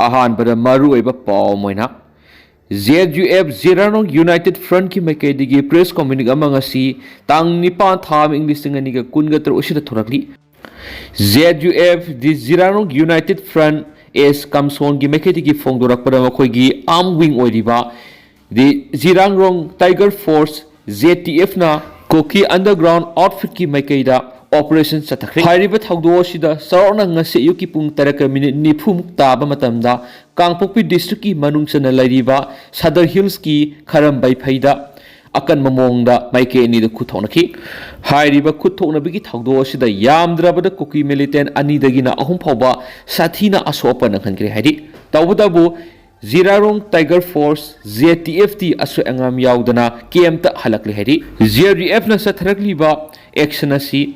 अहानबदा मरुओइबा पाव मोइना ZUF Zirano United Front ki maikaidigi press communique ama ngasi tang nipan tham English nga niga kunga tro usida thorakli ZUF the Zirano United Front is kamson gi maikaidigi fongdorak pada makhoi gi arm wing oiriba the Zirangrong Tiger Force ZTF na Kuki underground outfit ki maikaida operation satakri hairiba thagdo sida sarona ngase yuki pung taraka minute niphum taba matamda kangpokpi district ki manungsana lairiba Sadar Hills ki kharam bai phaida akan mamongda maike ni da khuthonaki hairiba khuthona bigi thagdo sida yamdrabada Kuki militant ani dagina ahum phawba sathina asopa nanghankri hairi tawdabu Zirarong Tiger Force ZTFT aso angam yaudana KM ta halakli hairi ZUF na satharakli ba action asi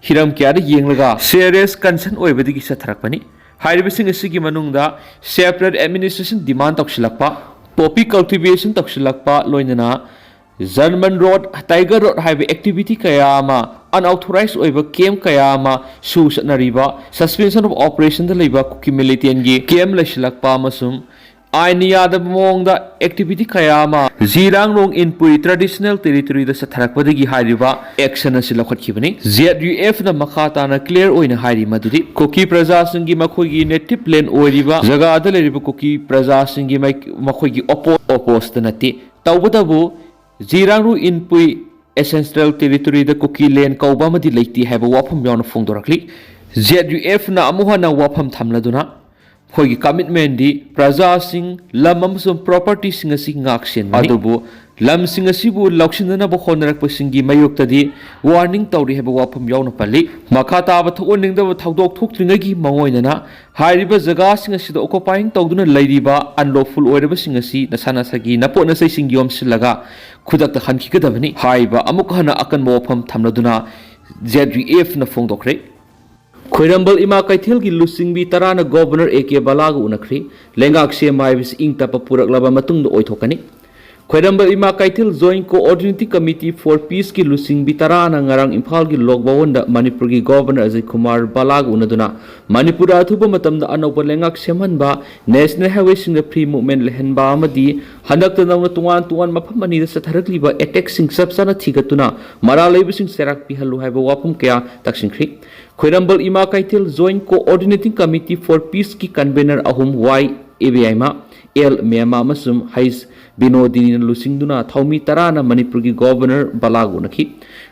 hiram kyada yenglaga serious concern oibadigi satharakpani hairibising asigi manungda separate administration demand taksilakpa poppy cultivation taksilakpa loinana German Road Tiger Road highway activity kayama unauthorized oiba kem kayama su satnariba suspension of operation da leiba Kuki militant gi kem laisilakpa masum Ainiyada mongda activity kayama Zirangrong in Puri traditional territory da satharakpadagi hairiba action asi lakhatkibani ZUF na makhata na clear oina hairi madudi Kuki praja singi makhoigi native land oiriba jaga da leriba Kuki praja singi makhoigi opposed nati tawbadabu Zirangrong in Puri ancestral territory da Kuki land kauba madi leiti haiba wafam yauna fongdorakli ZUF na amuha na wafam thamladuna Hogi commitment di praja sing lam amasung property sing asi ngaksin adubu lam sing asibu lauksinana bo khonarak pasingi mayokta di warning tawri heba wapam yauna pali makhata ba thoning da thawdok thoktringagi mangoinana hairiba jaga sing asida occupying tawduna lairiba unlawful oiraba sing asi nasa2gi napot nachei sing yom silaga khudakta khanki kadabani haiba amuk hana akan mofam thamladuna ZUF na fongdokre Khoirambal ima kaithil gi lusingbi tarana governor AK balagu unakri lengak se maibis ingta papurak laba matung do oithokani Khoirambal ima kaithil joint coordinating committee for peace ki lusingbi tarana ngarang imphal gi logbawonda Manipur gi governor Ajay Kumar balagu unaduna Manipur athuba matamda anoba lengak semanba national highway sing free movement lehenba amadi handakta nawna tuan mafam ani da satharakliba attack sing sabsana thigatuna mara leibising serak pihalu haiba wapum kya taksingkhri Khoirambal ima kaithil joint coordinating committee for peace ki convener ahum Y ABI ma L Myanmar masum hais binodini lusingduna thaumi tarana Manipur gi governor balagu nakhi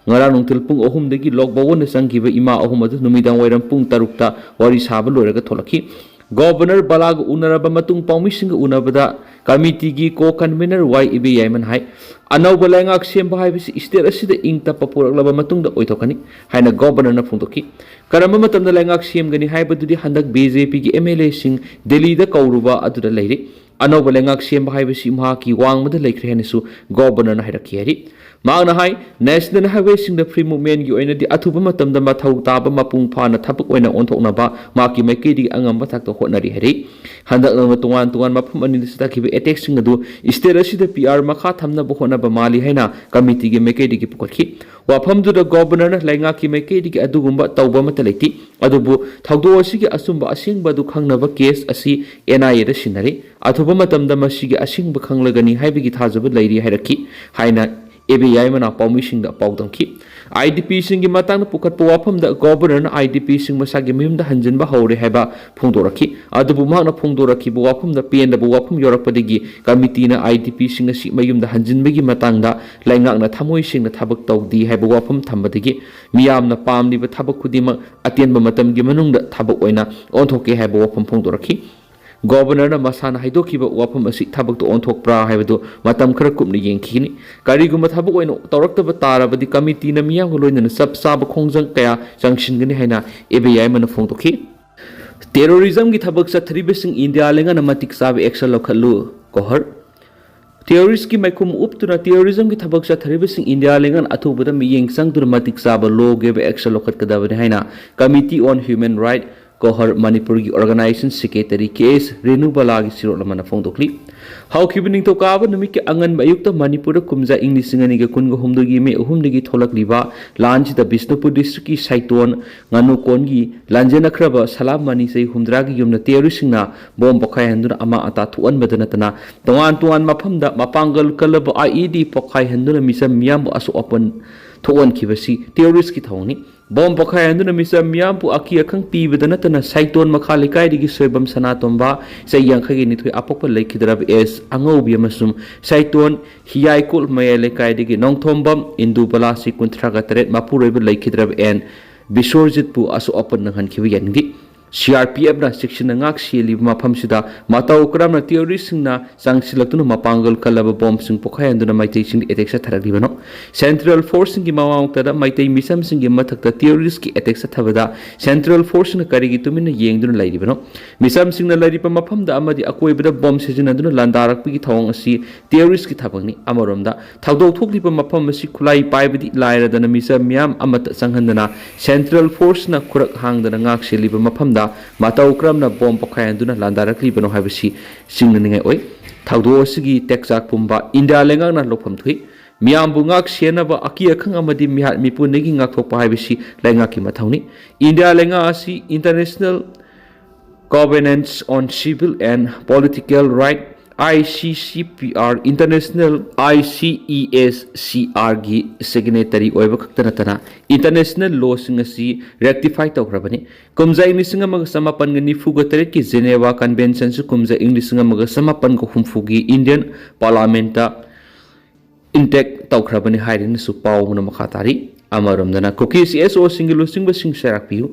ngara nungtil pung ahum degi logbawon sangkiba ima ahum adu numidang wairam pung tarukta wari saba loiraga tholaki Governor balagu unaraba matung paumising unabada committee gi co-convener Y ABI man hai anauba lengak semba haibisi state asida ingta papurak laba matung da oithokani haina governor na phungtoki karama matamda lengak sem gani haibadudi handak BJP gi MLA sing Delhi da kauruba aduda leiri anauba lengak semba haibisi imha ki wangmada leikre hanisu governor na hairaki hari Magna hai national highway sing the free movement gi oina di athuba matamda mathau taba mapung phana thapuk oina onthokna ba maki maike di angam bathak to hotnari hari handak na tuan mapum ani sita ki attack sing adu state asida PR makha thamna bo hona ba mali haina committee gi maike di ki pukotki wafam du da governor na lainga ki maike di ki adugumba tawba mataleti adubu thagdo asigi asumba asingba du khangnaba case asi NIA da sinari athuba matamda masigi asingba khanglagani haibigi thajaba lairi hairaki haina ABI mana paumising da paudangki IDP singi matang pukat puwapam da governor na IDP sing masagi mihim da hanjin ba haure heba phongdoraki adubu magna phongdoraki buwapam da PN da buwapam yorakpadigi committee na IDP sing asi mayum da hanjin bagi matang da laingak na thamoi sing na thabak tawdi heba buwapam thambadigi miyam na pamni ba thabak khudima atien ba matam gi manung da thabak oina onthoke heba buwapam phongdoraki Governorna masana haidokiba wafam asi thabak to onthokpra haibadu matam khara kupni yengkhini kariguma thabak oina tawraktaba tarabadi committee na miyam loinana sab saba khongjang kaya jangshingani haina ABI mana phongtokhi terrorism gi thabak sathribesing India lenga na matik sab action lokhalu kohar terrorist ki maikum uptuna terrorism gi thabak sathribesing India lenga athubada miyeng sangdur matik sab lo gebe action lokhat kadabani haina committee on human right Kohar Manipur gi organization secretary case renewal agi siro lamana phongdokli ꯍꯧꯈꯤꯕ ꯅꯤꯡꯊꯧꯀꯥꯕ ꯅꯨꯃꯤꯠꯀꯤ ꯑꯉꯟꯕ ꯑꯌꯨꯛꯇ ꯃꯅꯤꯄꯨꯔꯗ ꯀꯨꯝꯖꯥ ꯏꯪ 2019ꯒꯤ ꯃꯦ 3ꯗꯒꯤ ꯊꯣꯛꯂꯛꯂꯤꯕ ꯂꯥꯟꯁꯤꯗ ꯕꯤꯁꯅꯨꯄꯨꯔ ꯗꯤꯁꯇ꯭ꯔꯤꯛꯀꯤ ꯁꯥꯏꯇꯣꯟ ꯉꯥꯅꯨꯀꯣꯟꯒꯤ ꯂꯥꯟꯖꯦꯟꯅꯈ꯭ꯔꯕ ꯁꯂꯥꯝ ꯆꯍꯤ 60ꯒꯤ ꯌꯨꯝꯅ ꯇꯦꯔꯣꯔꯤꯁꯁꯤꯡꯅ ꯕꯣꯝ ꯄꯣꯈꯥꯏꯍꯟꯗꯨꯅ ꯑꯃꯥꯡ ꯑꯇꯥ ꯊꯣꯛꯍꯟꯕꯗ ꯅꯠꯇꯅ ꯇꯣꯉꯥꯟ ꯃꯐꯝꯗ ꯃꯄꯥꯡꯒꯜ ꯀꯜꯂꯕ IED ꯄꯣꯈꯥꯏꯍꯟꯗꯨꯅ ꯃꯤꯆꯝ ꯃꯤꯌꯥꯝꯕꯨ ꯑꯁꯣꯛ ꯑꯄꯟ ꯊꯣꯛꯍꯟꯈꯤꯕꯁꯤ ꯇꯦꯔꯣꯔꯤꯁꯀꯤ ꯊꯧꯑꯣꯡꯅꯤ ꯕꯣꯝ ꯄꯣꯈꯥꯏꯍꯟꯗꯨꯅ ꯃꯤꯆꯝ ꯃꯤꯌꯥꯝꯕꯨ ꯑꯀꯤ ꯑꯈꯪ ꯄꯤꯕꯗ ꯅꯠꯇꯅ ꯁꯥꯏꯇꯣꯟ ꯃꯈꯥ ꯂꯩꯀꯥꯏꯗꯒꯤ ꯁꯣꯏꯕꯝ ꯁꯅꯥꯇꯣꯝꯕ ꯆꯍꯤ 52 ꯑꯄꯣꯛꯄ ꯂꯩꯈꯤꯗ꯭ꯔꯕ ꯑꯦꯁ ꯑꯉꯧꯕꯤ ꯑꯃꯁꯨꯡ ꯁꯥꯏꯇꯣꯟ ꯍꯤꯌꯥꯏꯀꯣꯜ ꯃꯌꯥꯏ ꯂꯩꯀꯥꯏꯗꯒꯤ ꯅꯣꯡꯊꯣꯝꯕꯝ ꯏꯟꯗꯨꯕꯂꯥꯁꯤ 38 ꯃꯄꯨꯔꯣꯏꯕ ꯂꯩꯈꯤꯗ꯭ꯔꯕ ꯑꯦꯟ ꯕꯤꯁꯣꯔꯖꯤꯠꯄꯨ ꯑꯁꯣꯛ ꯑꯄꯟ ꯅꯪꯍꯟꯈꯤꯕ ꯌꯥꯅꯤꯡꯗꯦ CRPFꯅ ꯆꯦꯛꯁꯤꯟꯅ ꯉꯥꯛ ꯁꯦꯜꯂꯤꯕ ꯃꯐꯝꯁꯤꯗ ꯃꯇꯧ ꯀꯔꯝꯅ ꯇꯦꯔꯣꯔꯤꯁꯁꯤꯡꯅ ꯆꯪꯁꯤꯜꯂꯛꯇꯨꯅ ꯃꯄꯥꯡꯒꯜ ꯀꯜꯂꯕ ꯕꯣꯝꯕꯁꯤꯡ ꯄꯣꯈꯥꯏꯍꯟꯗꯨꯅ ꯃꯩꯇꯩꯁꯤꯡꯗ ꯑꯦꯇꯦꯛ ꯆꯠꯊꯔꯛꯂꯤꯕꯅꯣ ꯁꯦꯟꯇ꯭ꯔꯦꯜ ꯐꯣꯔꯁꯁꯤꯡꯒꯤ ꯃꯃꯥꯡꯗ ꯃꯩꯇꯩ ꯃꯤꯆꯝꯁꯤꯡꯒꯤ ꯃꯊꯛꯇ ꯇꯦꯔꯣꯔꯤꯁꯀꯤ ꯑꯦꯇꯦꯛ ꯆꯠꯊꯕꯗ ꯁꯦꯟꯇ꯭ꯔꯦꯜ ꯐꯣꯔꯁꯁꯤꯡꯅ ꯀꯔꯤꯒꯤ ꯇꯨꯃꯤꯟꯅ ꯌꯦꯡꯗꯨꯅ ꯂꯩꯔꯤꯕꯅꯣ ꯃꯤꯆꯝꯁꯤꯡꯅ ꯂꯩꯔꯤꯕ ꯃꯐꯝꯗ ꯑꯃꯗꯤ ꯑꯀꯣꯏꯕꯗ ꯕꯣꯝ ꯁꯤꯖꯤꯟꯅꯗꯨꯅ ꯂꯥꯟꯗꯥꯔꯛꯄꯒꯤ ꯊꯧꯑꯣꯡ ꯑꯁꯤ ꯇꯦꯔꯣꯔꯤꯁꯀꯤ ꯊꯕꯛꯅꯤ ꯑꯃꯔꯣꯝꯗ ꯊꯧꯗꯣꯛ ꯊꯣꯛꯂꯤꯕ ꯃꯐꯝ ꯑꯁꯤ ꯈꯨꯠꯂꯥꯏ ꯄꯥꯏꯕꯗꯤ ꯂꯥꯏꯔꯗꯅ ꯃꯤꯆꯝ ꯃꯤꯌꯥꯝ ꯑꯃꯠꯇ ꯆꯪꯍꯟꯗꯅ ꯁꯦꯟꯇ꯭ꯔꯦꯜ ꯐꯣꯔꯁꯅ ꯈꯨꯔꯛ ꯍꯥꯡꯗꯅ ꯉꯥꯛ ꯁꯦꯜꯂꯤꯕ ꯃꯐꯝꯗ ꯃꯇꯧ ꯀꯔꯝꯅ ꯕꯣꯝ ꯄꯣꯈꯥꯏꯍꯟꯗꯨꯅ ꯂꯥꯟꯗꯥꯔꯛꯂꯤꯕꯅꯣ ꯍꯥꯏꯕꯁꯤ ꯆꯤꯡꯅꯅꯤꯡꯉꯥꯏ ꯑꯣꯏ ꯊꯧꯗꯣꯛ ꯑꯁꯤꯒꯤ ꯇꯦꯛꯆꯥꯛ ꯄꯨꯝꯕ ꯏꯟꯗꯤꯌꯥ ꯂꯩꯉꯥꯛꯅ ꯂꯧꯐꯝ ꯊꯣꯛꯏ ꯃꯤꯌꯥꯝꯕꯨ ꯉꯥꯛ ꯁꯦꯟꯅꯕ ꯑꯀꯤ ꯑꯈꯪ ꯑꯃꯗꯤ ꯃꯤꯍꯥꯠ ꯃꯤꯄꯨꯟꯗꯒꯤ ꯉꯥꯛꯊꯣꯛꯄ ꯍꯥꯏꯕꯁꯤ ꯂꯩꯉꯥꯛꯀꯤ ꯃꯊꯧꯅꯤ ꯏꯟꯗꯤꯌꯥ ꯂꯩꯉꯥꯛ ꯑꯁꯤ international covenant on civil and political right ICCPR International ICESCR गी सिग्नेटरी ओइबा खक्ता नतना इंटरनेशनल लॉसिंग असि रेक्टिफाई तौखरबनी कुमजा इंग 1994 की जेनेवा कन्वेंशन सु कुमजा इंग 1994 की इंडियन पार्लियामेंट इंटेक तौखरबनी हाइरिन सु पाउन मखातारी अमरमदना कुकी CSO सिंगल लुसिंग बसिंग सेरापियु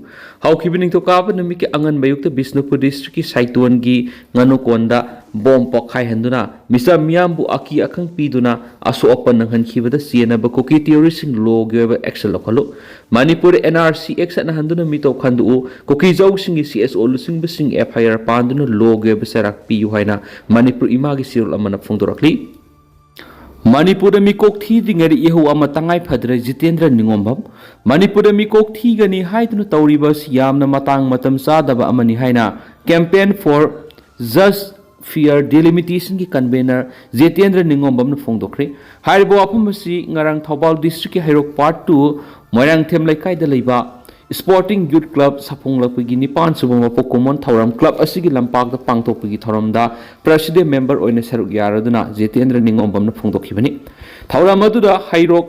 हाउखिबि निंथौकाबा नमिके अंगन बयुक्त बिष्णुपुर डिस्ट्रिक्ट की साइतोन की nganokonda bom pokhai henduna misa miyambu aki akhang piduna aso opan nanghankhibada sienaba kuki terroristing law geba action lokalo manipur NRC action handuna mito khandu kuki jawsing gi CSO lusing basing FIR panduna law geba serak piyu haina manipur imagi sirul amana phongdorakli Manipur mikok thi dingari ihu ama tangai phadra Jitendra Ningombam Manipur mikok thi gani haiduna tawribas yamna matang matam sadaba amani haina campaign for just fear delimitation ki convener Jitendra Ningombam na phongdokre haibo apamasi ngarang Thobal district ki hairok part 2 Moirang them laikai da leiba Sporting Youth Club sapong lapagi nipan subama pokomon thauram club asigi lampak da pangtokpagi thoramda president member oina saruk yaraduna Jitendra Ningombam na phongdokhibani thauram aduda hairok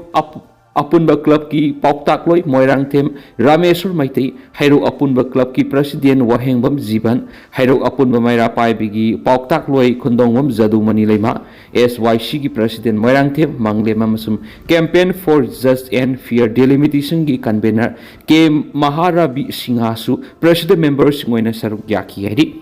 apunba club ki pauktakloi Moirang them Rameshwar Maitai hairok apunba club ki president Wahengbam Jiban hairok apunba Maira Paibigi pauktakloi Khundongwam Jadumani Leima SYC ki president Moirang them Manglema masum campaign for just and fair delimitation ki convener ke Maharabi Singhasu president members ngoina saruk yaki hairi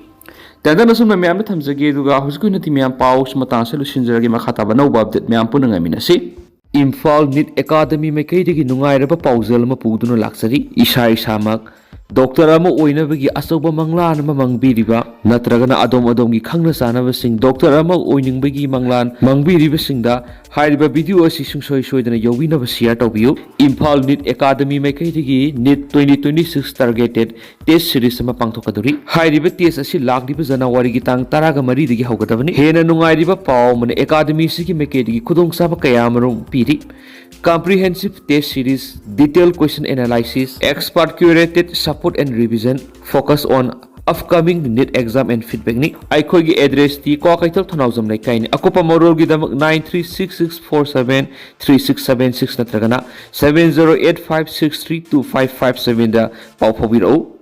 Tandana sum myam na thamjage duga husku nati myam paus mata sa lusinjage makhata ba no update myam punanga minasi Imphal NIT Academy maikaidagi nungairaba pauzal ma puduna laksari isai samak Doctor ama oinabagi asoba manglan ama mangbiriba natragana adom gi khangna sanaba sing doctor ama oiningbagi manglan mangbiriba singda hairiba video asi sungsoi soidana yowinaba share tawbiyu Imphal NIT Academy maikaidagi NIT 2026 targeted test series ama pangthokaduri hairiba test asi lagliba January gi tang 13 dagi haugadabani hena nungairiba paw mane academy sigi maikaidagi khudong saba kayamarum piri Comprehensive test series, detailed question analysis, expert curated support and revision, focus on upcoming NIT exam and feedback ni. Haikhre gi address ti ko kaital thanauzam lai kai ni. Akopa morol gi damak 9366473676 natragana 7085632557 da pau phobiro.